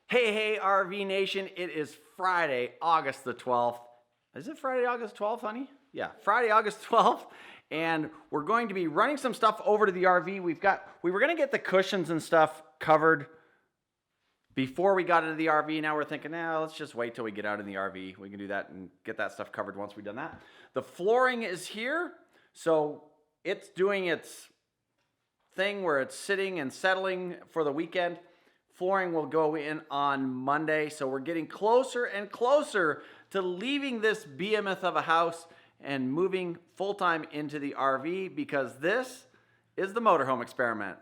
Hey, RV Nation, it is Friday, August the 12th. Is it Friday, August 12th, honey? Yeah, Friday, August 12th. And we're going to be running some stuff over to the RV. We were going to get the cushions and stuff covered before we got into the RV. Now we're thinking, let's just wait till we get out in the RV. We can do that and get that stuff covered once we've done that. The flooring is here. So it's doing its thing where it's sitting and settling for the weekend. Flooring will go in on Monday, so we're getting closer and closer to leaving this behemoth of a house and moving full-time into the RV, because this is the motorhome experiment.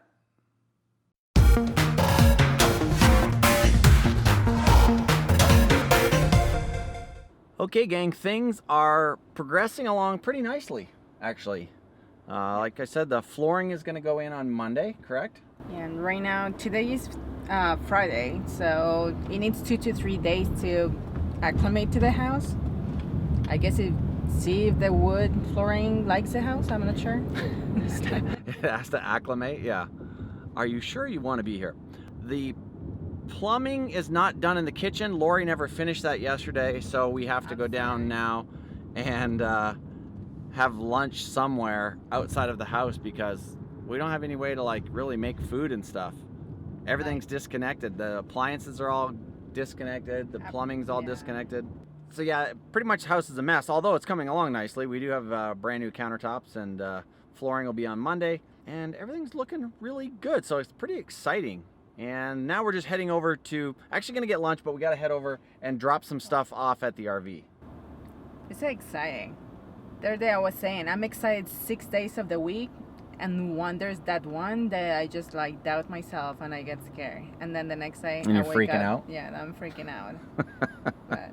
Okay, gang, things are progressing along pretty nicely, actually. Like I said, the flooring is going to go in on Monday, correct? And right now, today is Friday, so it needs 2 to 3 days to acclimate to the house. I guess see if the wood flooring likes the house. I'm not sure. It has to acclimate, yeah. Are you sure you want to be here? The plumbing is not done in the kitchen. Lori never finished that yesterday, so we have to go down now and have lunch somewhere outside of the house because we don't have any way to like really make food and stuff. Everything's disconnected. The appliances are all disconnected. The plumbing's all disconnected. So yeah, pretty much the house is a mess, although it's coming along nicely. We do have brand new countertops, and flooring will be on Monday, and everything's looking really good. So it's pretty exciting. And now we're just heading over to, actually gonna get lunch, but we gotta head over and drop some stuff off at the RV. It's so exciting. The other day I was saying, I'm excited 6 days of the week, and there's that one that I just like doubt myself and I get scared. And then the next day and I you're wake freaking up, out? Yeah, I'm freaking out. But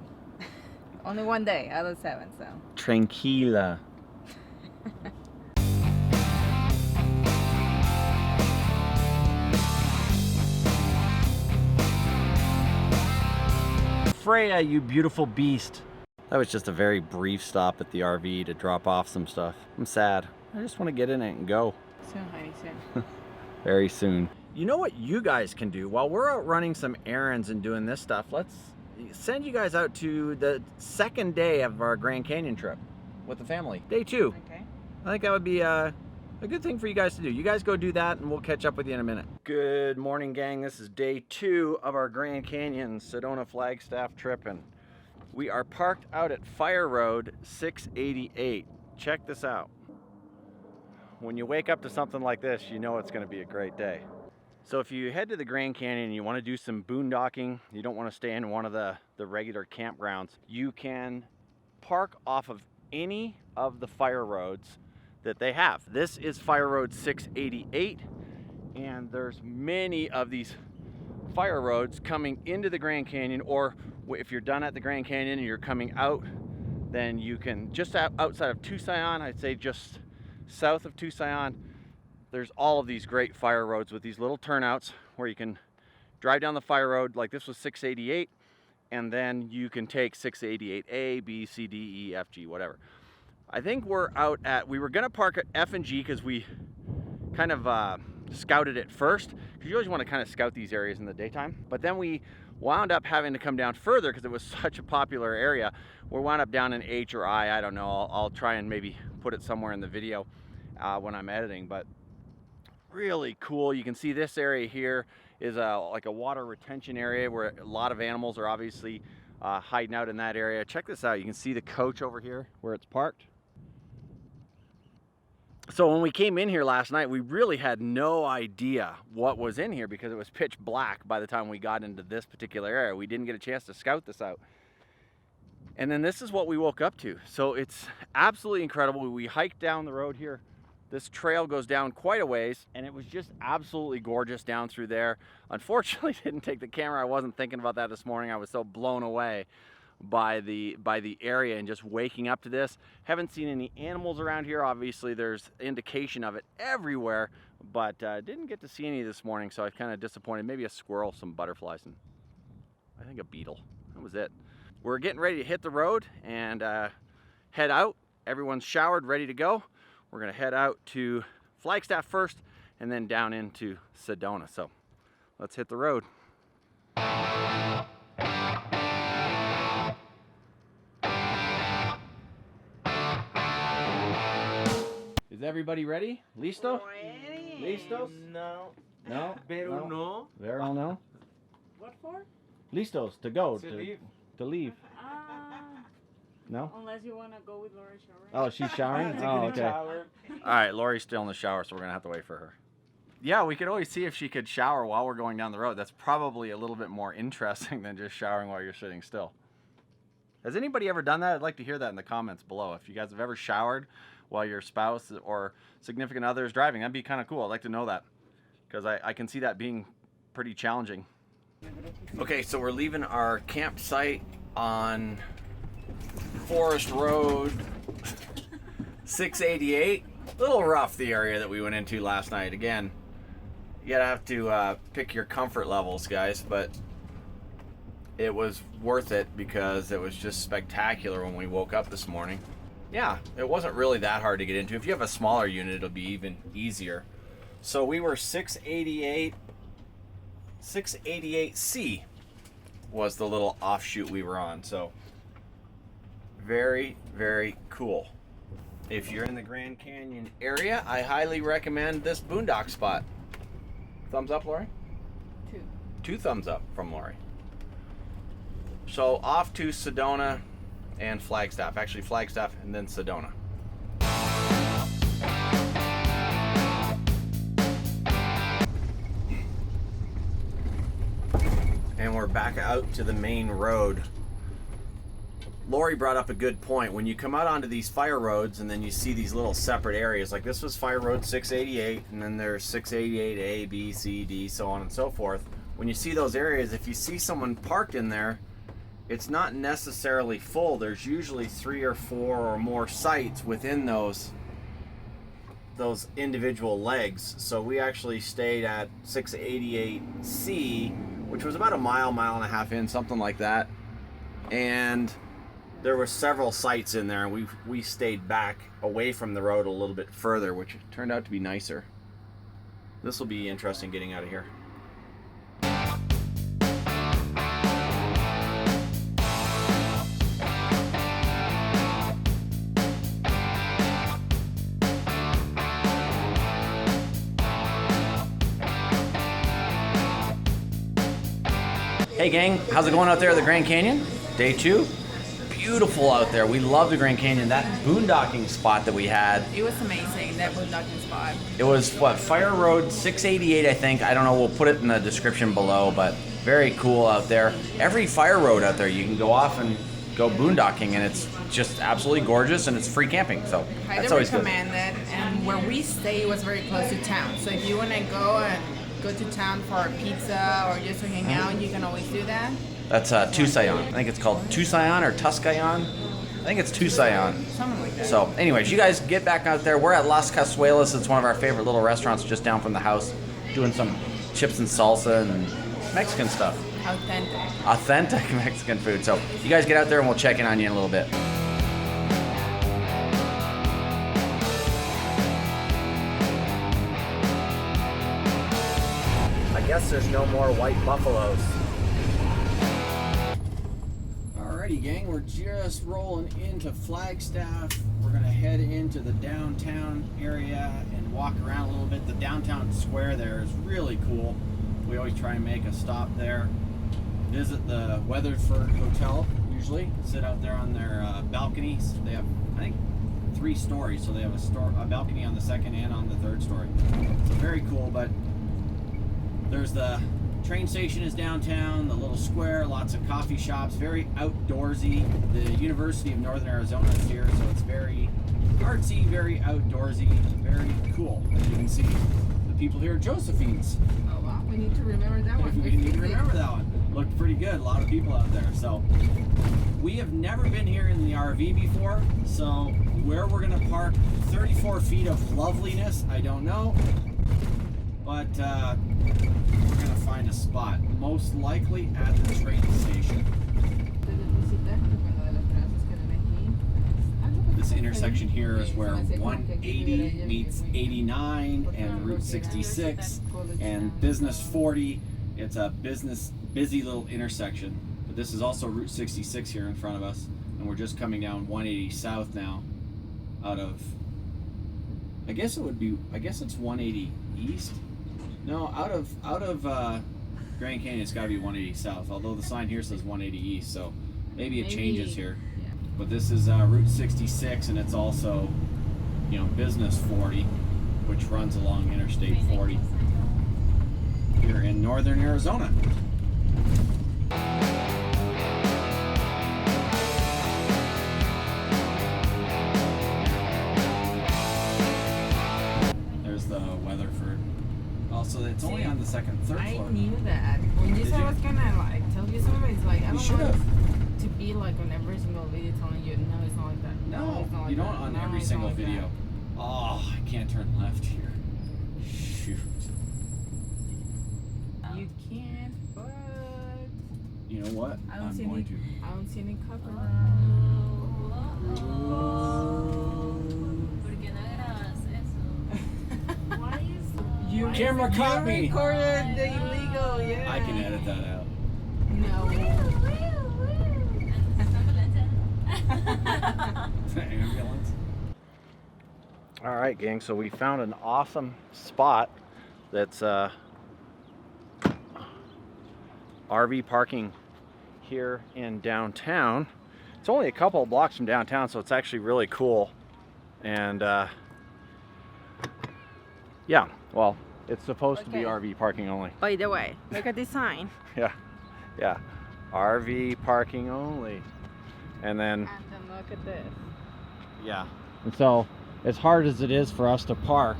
only one day out of 7, so. Tranquila. Freya, you beautiful beast. That was just a very brief stop at the RV to drop off some stuff. I'm sad. I just want to get in it and go. Soon, honey, soon. Very soon. You know what you guys can do? While we're out running some errands and doing this stuff, let's send you guys out to the second day of our Grand Canyon trip with the family. Day 2. Okay. I think that would be a good thing for you guys to do. You guys go do that and we'll catch up with you in a minute. Good morning, gang. This is day 2 of our Grand Canyon Sedona Flagstaff trip, and we are parked out at Fire Road 688. Check this out. When you wake up to something like this, you know it's going to be a great day. So if you head to the Grand Canyon and you want to do some boondocking, you don't want to stay in one of the regular campgrounds, you can park off of any of the fire roads that they have. This is Fire Road 688, and there's many of these fire roads coming into the Grand Canyon, or if you're done at the Grand Canyon and you're coming out, then you can just outside of Tucson, I'd say just south of Tucson, there's all of these great fire roads with these little turnouts where you can drive down the fire road. Like this was 688, and then you can take 688A, B, C, D, E, F, G, whatever. I think we were gonna park at F and G because we kind of scouted it first, because you always want to kind of scout these areas in the daytime. But then we wound up having to come down further because it was such a popular area. We wound up down in H or I don't know. I'll try and maybe put it somewhere in the video when I'm editing, but really cool. You can see this area here is like a water retention area where a lot of animals are obviously hiding out in that area. Check this out. You can see the coach over here where it's parked. So when we came in here last night, we really had no idea what was in here because it was pitch black by the time we got into this particular area. We didn't get a chance to scout this out. And then this is what we woke up to. So it's absolutely incredible. We hiked down the road here. This trail goes down quite a ways, and it was just absolutely gorgeous down through there. Unfortunately, didn't take the camera. I wasn't thinking about that this morning. I was so blown away by the area and just waking up to this. Haven't seen any animals around here. Obviously, there's indication of it everywhere, but didn't get to see any this morning, so I was kind of disappointed. Maybe a squirrel, some butterflies, and I think a beetle. That was it. We're getting ready to hit the road and head out. Everyone's showered, ready to go. We're gonna head out to Flagstaff first and then down into Sedona. So let's hit the road. Is everybody ready? Listo? Ready. Listos? No. No? Pero no. Vero, no? What for? Listos, to go. To leave. To leave. No? Unless you want to go with Laura showering. Oh, she's showering? Taking Oh, a okay. shower. All right, Lori's still in the shower, so we're going to have to wait for her. Yeah, we could always see if she could shower while we're going down the road. That's probably a little bit more interesting than just showering while you're sitting still. Has anybody ever done that? I'd like to hear that in the comments below. If you guys have ever showered while your spouse or significant other is driving, that'd be kind of cool. I'd like to know that, because I can see that being pretty challenging. Okay, so we're leaving our campsite on Forest Road 688. A little rough, the area that we went into last night. Again, you gotta have to pick your comfort levels, guys, but it was worth it because it was just spectacular when we woke up this morning. Yeah, it wasn't really that hard to get into. If you have a smaller unit, it'll be even easier. So we were 688C was the little offshoot we were on. So very, very cool. If you're in the Grand Canyon area, I highly recommend this boondock spot. Thumbs up, Lori? 2. 2 thumbs up from Lori. So off to Sedona and Flagstaff. Actually, Flagstaff and then Sedona. And we're back out to the main road. Lori brought up a good point. When you come out onto these fire roads and then you see these little separate areas, like this was Fire Road 688, and then there's 688A, B, C, D, so on and so forth. When you see those areas, if you see someone parked in there, it's not necessarily full. There's usually 3 or 4 or more sites within those individual legs. So we actually stayed at 688C, which was about a mile and a half in, something like that. And there were several sites in there, and we stayed back away from the road a little bit further, which turned out to be nicer. This will be interesting getting out of here. Hey gang, how's it going out there at the Grand Canyon? Day 2. Beautiful out there. We love the Grand Canyon. That boondocking spot that we had. It was amazing, that boondocking spot. It was what, Fire Road 688, I think. I don't know. We'll put it in the description below, but very cool out there. Every fire road out there, you can go off and go boondocking, and it's just absolutely gorgeous, and it's free camping. So that's always good. Highly recommend it. And where we stay was very close to town. So if you want to go to town for pizza or just to hang out, you can always do that. That's Tusayan. I think it's called Tusayan or Tuscayan. I think it's Tusayan. Something like that. So anyways, you guys get back out there. We're at Las Casuelas. It's one of our favorite little restaurants just down from the house, doing some chips and salsa and Mexican stuff. Authentic Mexican food. So you guys get out there and we'll check in on you in a little bit. I guess there's no more white buffaloes. Alrighty gang, we're just rolling into Flagstaff. We're gonna head into the downtown area and walk around a little bit. The downtown square there is really cool. We always try and make a stop there. Visit the Weatherford Hotel, usually. Sit out there on their balconies. They have, I think, 3 stories, so they have a balcony on the 2nd and on the 3rd story. So very cool, but there's the train station is downtown, the little square, lots of coffee shops, very outdoorsy. The University of Northern Arizona is here, so it's very artsy, very outdoorsy, very cool. As you can see, the people here are Josephine's. Oh wow, we need to remember that one. We need to remember that one. Looked pretty good, a lot of people out there. So we have never been here in the RV before, so where we're gonna park 34 feet of loveliness, I don't know. But we're gonna find a spot, most likely at the train station. This intersection here is where 180 meets 89 and Route 66 and Business 40. It's a busy little intersection. But this is also Route 66 here in front of us, and we're just coming down 180 south now out of I guess it would be. I guess it's 180 east. No, out of Grand Canyon, it's got to be 180 south. Although the sign here says 180 east, so maybe it changes here. Yeah. But this is Route 66, and it's also, you know, Business 40, which runs along Interstate 40 here in northern Arizona. There's the Weatherford. Also, it's only on the third floor. I knew that. When you said I was gonna like tell you something, it's like I You don't should want have. to be like on every single video telling you no, it's not like that. No, it's not like you don't that. on No, every it's single not like video. Oh, I can't turn left here. Shoot. that. You can, but You know what? I don't I'm see going any. to. I don't see any cover. You Camera caught me. recorded the illegal, yeah. I can edit that out. No. Ambulance. All right, gang. So we found an awesome spot that's RV parking here in downtown. It's only a couple of blocks from downtown, so it's actually really cool. And yeah, well, it's supposed to be RV parking only. By the way, look at this sign. Yeah, RV parking only. And then And then look at this. yeah, and so as hard as it is for us to park,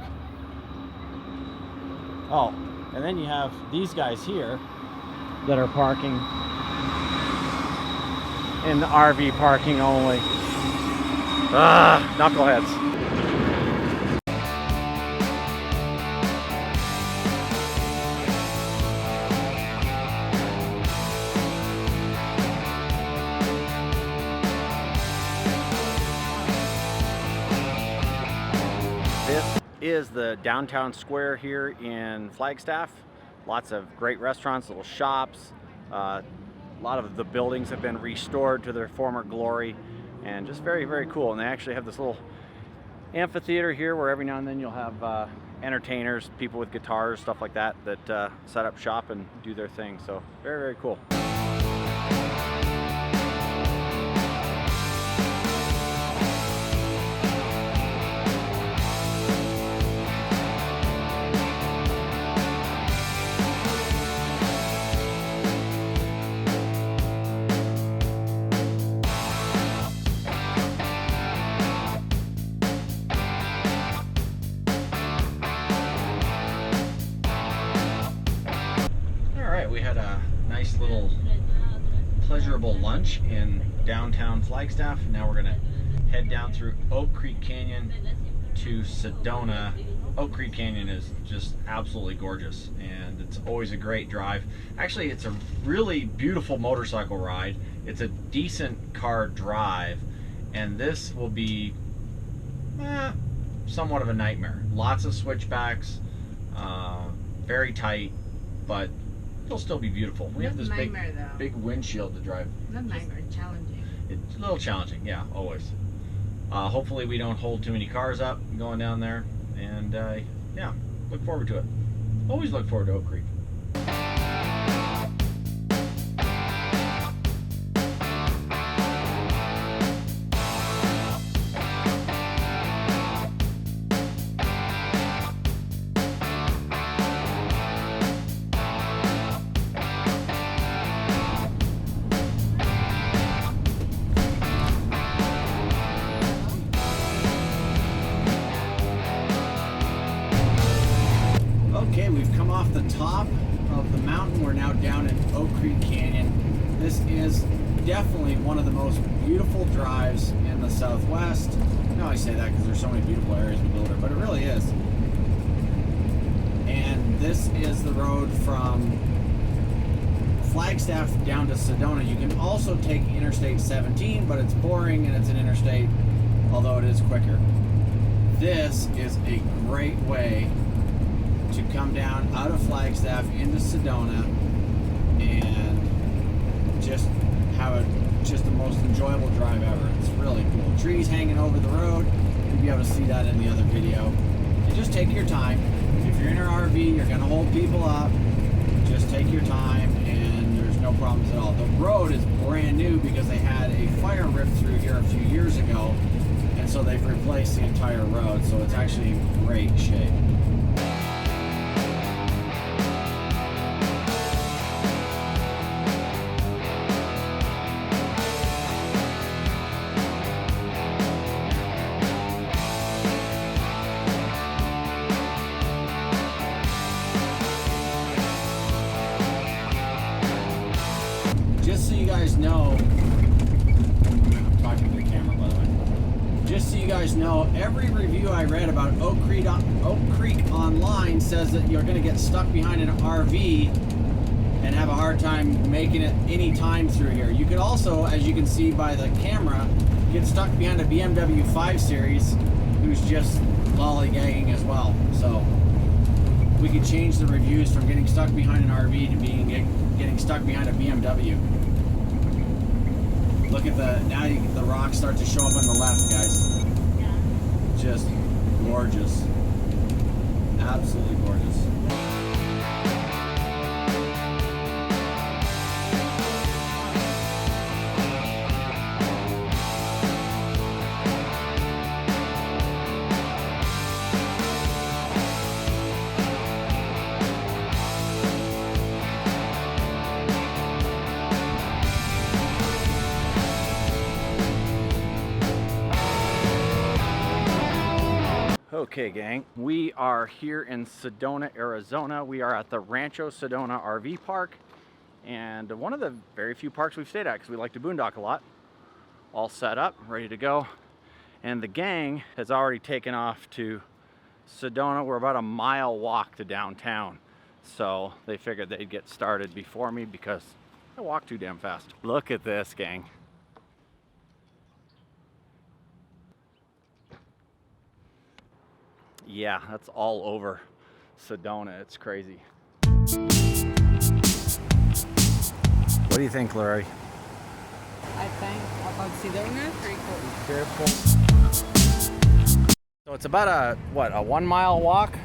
oh, and then you have these guys here that are parking in the RV parking only. Ah, knuckleheads. This is the downtown square here in Flagstaff. Lots of great restaurants, little shops. A lot of the buildings have been restored to their former glory, and just very, very cool. And they actually have this little amphitheater here where every now and then you'll have entertainers, people with guitars, stuff like that, that set up shop and do their thing. So very, very cool. We had a nice little pleasurable lunch in downtown Flagstaff. Now we're gonna head down through Oak Creek Canyon to Sedona. Oak Creek Canyon is just absolutely gorgeous, and it's always a great drive. Actually, it's a really beautiful motorcycle ride. It's a decent car drive, and this will be somewhat of a nightmare. Lots of switchbacks, very tight, but it'll still be beautiful. We have this big windshield to drive. Not nightmare, challenging. It's a little challenging, yeah, always. Hopefully we don't hold too many cars up going down there, and yeah, look forward to it. Always look forward to Oak Creek. Okay, we've come off the top of the mountain. We're now down in Oak Creek Canyon. This is definitely one of the most beautiful drives in the Southwest. I know I say that because there's so many beautiful areas we go there, but it really is. And this is the road from Flagstaff down to Sedona. You can also take Interstate 17, but it's boring and it's an interstate, although it is quicker. This is a great way to come down out of Flagstaff into Sedona and just have the most enjoyable drive ever. It's really cool. Trees hanging over the road. You'll be able to see that in the other video. just take your time. If you're in an RV, you're gonna hold people up. Just take your time, and there's no problems at all. The road is brand new because they had a fire rip through here a few years ago, and so they've replaced the entire road, so it's actually in great shape. Just so you guys know, I'm talking to the camera by the way. Just so you guys know, every review I read about Oak Creek online says that you're going to get stuck behind an RV and have a hard time making it any time through here. You could also, as you can see by the camera, get stuck behind a BMW 5 Series who's just lollygagging as well. So we could change the reviews from getting stuck behind an RV to getting stuck behind a BMW. Look at the rocks start to show up on the left, guys. Yeah. Just gorgeous. Absolutely gorgeous. Okay, gang, we are here in Sedona, Arizona. We are at the Rancho Sedona RV Park, and one of the very few parks we've stayed at because we like to boondock a lot. All set up, ready to go, and the gang has already taken off to Sedona. We're about a mile walk to downtown, so they figured they'd get started before me because I walk too damn fast. Look at this, gang. Yeah, that's all over Sedona. It's crazy. What do you think, Larry? I think about Sedona, pretty cool. Be careful. So it's about a 1 mile walk?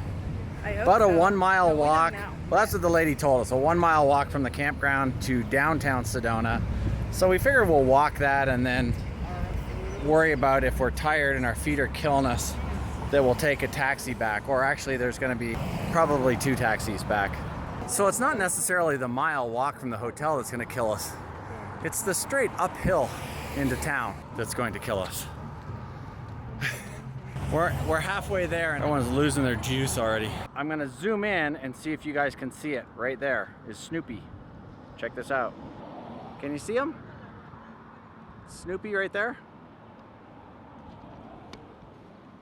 About a 1 mile walk. Well, that's what the lady told us. A 1 mile walk from the campground to downtown Sedona. So we figured we'll walk that and then worry about if we're tired and our feet are killing us, that we'll take a taxi back, or actually there's going to be probably 2 taxis back. So it's not necessarily the mile walk from the hotel that's going to kill us. It's the straight uphill into town that's going to kill us. We're halfway there and everyone's losing their juice already. I'm going to zoom in and see if you guys can see it. Right there is Snoopy. Check this out. Can you see him? Snoopy right there?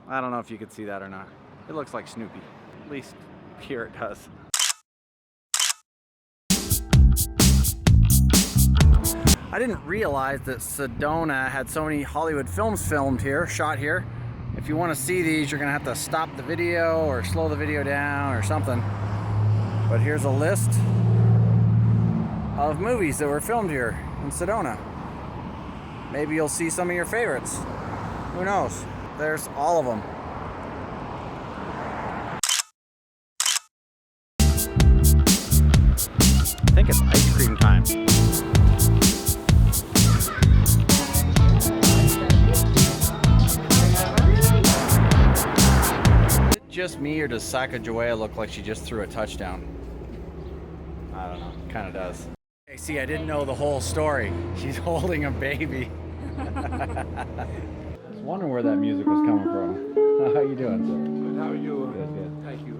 I don't know if you could see that or not. It looks like Snoopy. At least here it does. I didn't realize that Sedona had so many Hollywood films filmed here, shot here. If you want to see these, you're going to have to stop the video or slow the video down or something. But here's a list of movies that were filmed here in Sedona. Maybe you'll see some of your favorites. Who knows? There's all of them. I think it's ice cream time. Is it just me, or does Sacagawea look like she just threw a touchdown? I don't know. Kind of does. Hey, see, I didn't know the whole story. She's holding a baby. Wondering where that music was coming from. How you doing, sir? Good, how are you? Good, good. Thank you.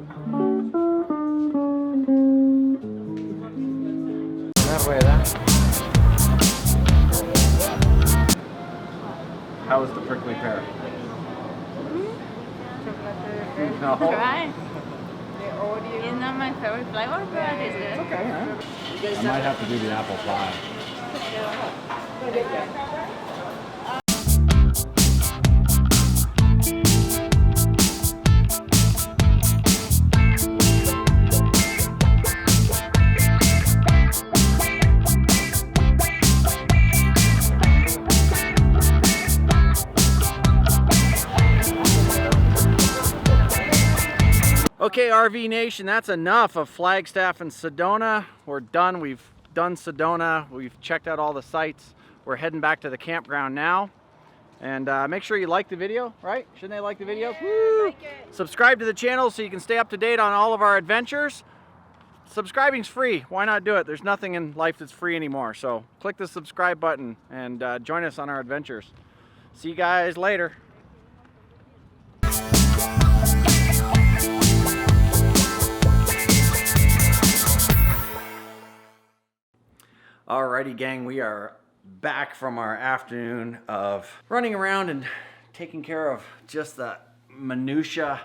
That way, that. How was the prickly pear? No. Try. It's not my favorite flavor, but it's good. Okay, huh? I might have to do the apple pie. Okay, RV Nation, that's enough of Flagstaff and Sedona. We're done. We've done Sedona. We've checked out all the sites. We're heading back to the campground now. And make sure you like the video, right? Shouldn't they like the video? Yeah, Woo! like it. Subscribe to the channel so you can stay up to date on all of our adventures. Subscribing's free. Why not do it? There's nothing in life that's free anymore. So click the subscribe button and join us on our adventures. See you guys later. Alrighty, gang, we are back from our afternoon of running around and taking care of just the minutia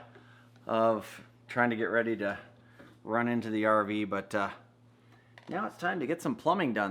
of trying to get ready to run into the RV, but now it's time to get some plumbing done.